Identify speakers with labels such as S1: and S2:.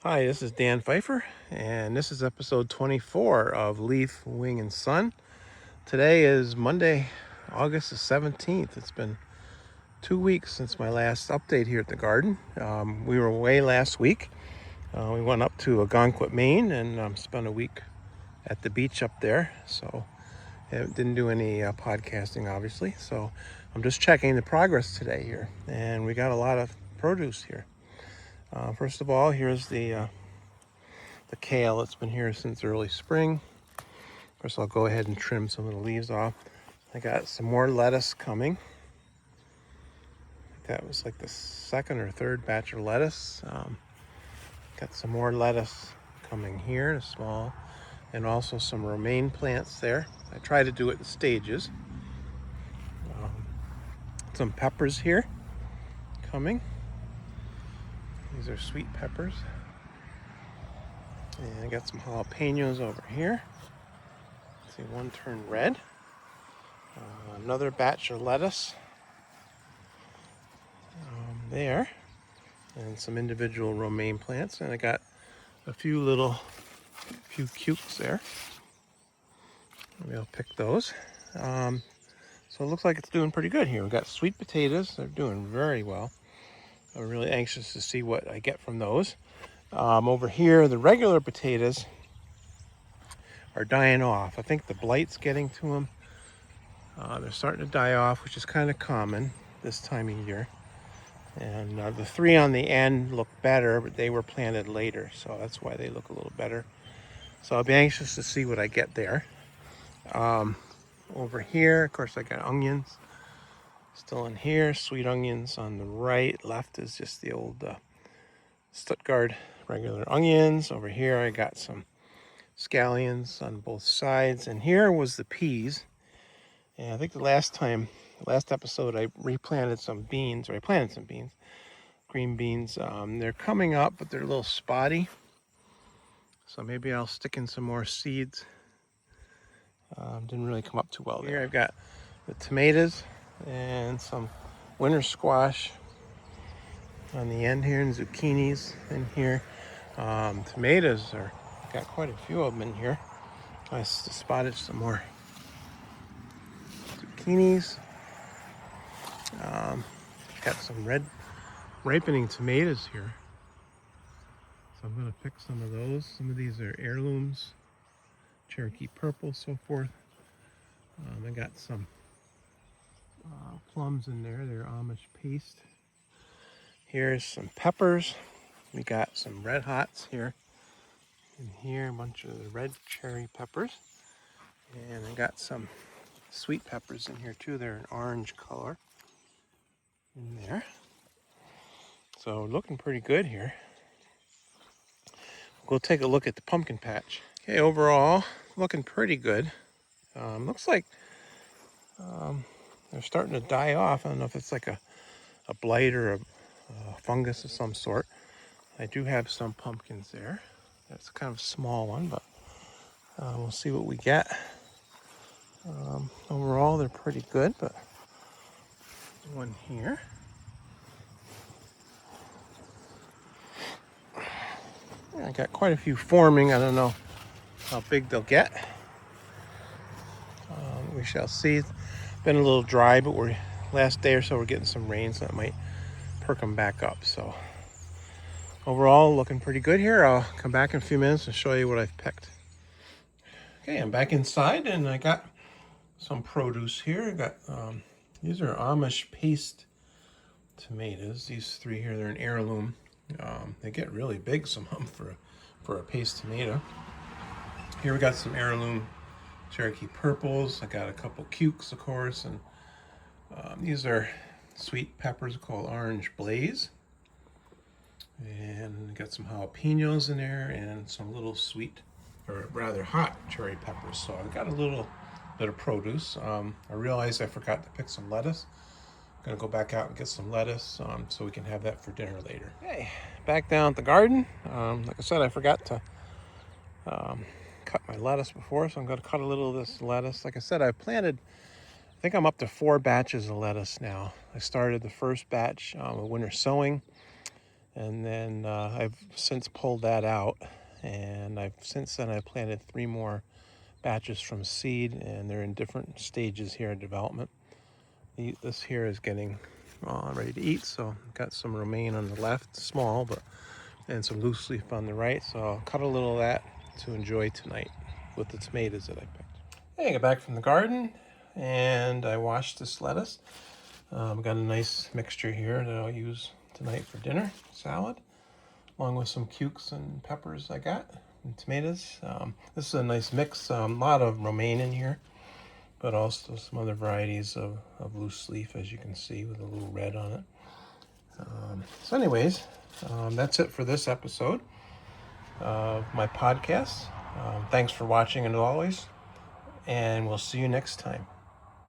S1: Hi, this is Dan Pfeiffer, and this is episode 24 of Leaf, Wing, and Sun. Today is Monday, August the 17th. It's been 2 weeks since my last update here at the garden. We were away last week. We went up to Algonquin, Maine, and spent a week at the beach up there. So I didn't do any podcasting, obviously. So I'm just checking the progress today here, and we got a lot of produce here. First of all, here's the kale. It's been here since early spring. Of course, I'll go ahead and trim some of the leaves off. I got some more lettuce coming. That was like the second or third batch of lettuce. Got some more lettuce coming here, small, and also some romaine plants there. I try to do it in stages. Some peppers here coming. These are sweet peppers. And I got some jalapenos over here. See, one turned red. Another batch of lettuce there, and some individual romaine plants. And I got a few cukes there. Maybe I'll pick those. So it looks like it's doing pretty good here. We've got sweet potatoes. They're doing very well. I'm really anxious to see what I get from those. Over here, the regular potatoes are dying off. I think the blight's getting to them. They're starting to die off, which is kind of common this time of year. And the three on the end look better, but they were planted later, so that's why they look a little better. So I'll be anxious to see what I get there. Over here, of course, I got onions still in here. Sweet onions on the right. Left is just the old Stuttgart regular onions. Over here, I got some scallions on both sides. And here was the peas. And I think the last episode, I replanted some beans, or I planted some beans. Green beans. They're coming up, but they're a little spotty. So maybe I'll stick in some more seeds. Didn't really come up too well there. Here I've got the tomatoes and some winter squash on the end here, and zucchinis in here. Tomatoes got quite a few of them in here. I spotted some more zucchinis. Got some red ripening tomatoes here. So I'm going to pick some of those. Some of these are heirlooms, Cherokee purple, so forth. I got some plums in there. They're Amish paste. Here's some peppers. We got some red hots here. In here, a bunch of the red cherry peppers. And I got some sweet peppers in here too. They're an orange color in there. So looking pretty good here. We'll take a look at the pumpkin patch. Okay, overall, looking pretty good. Looks like they're starting to die off. I don't know if it's like a blight or a fungus of some sort. I do have some pumpkins there. That's kind of a small one, but we'll see what we get. Overall, they're pretty good, but one here. I got quite a few forming. I don't know how big they'll get. We shall see. It's been a little dry, but last day or so we're getting some rain, so that might perk them back up. So overall, looking pretty good here. I'll come back in a few minutes and show you what I've picked. Okay, I'm back inside, and I got some produce here. I got these are Amish paste tomatoes. These three here, they're an heirloom. They get really big, some of them, for a paste tomato. Here we got some heirloom Cherokee purples. I got a couple cukes, of course, and these are sweet peppers called Orange Blaze. And got some jalapenos in there and some little sweet, or rather hot cherry peppers. So I got a little bit of produce. I realized I forgot to pick some lettuce. I'm gonna go back out and get some lettuce so we can have that for dinner later. Okay, back down at the garden. Like I said, I forgot to cut my lettuce before, so I'm gonna cut a little of this lettuce. Like I said, I've planted, I think I'm up to 4 batches of lettuce now. I started the first batch with winter sowing, And then I've since pulled that out, and since then I've planted 3 more batches from seed, and they're in different stages here of development. This here is getting ready to eat, so I've got some romaine on the left, small, and some loose leaf on the right. So I'll cut a little of that to enjoy tonight with the tomatoes that I picked. Hey, I got back from the garden and I washed this lettuce. Got a nice mixture here that I'll use tonight for dinner, salad, along with some cukes and peppers I got, and tomatoes. This is a nice mix, a lot of romaine in here, but also some other varieties of loose leaf, as you can see, with a little red on it. So anyways, that's it for this episode of my podcast. Thanks for watching, as always, and we'll see you next time.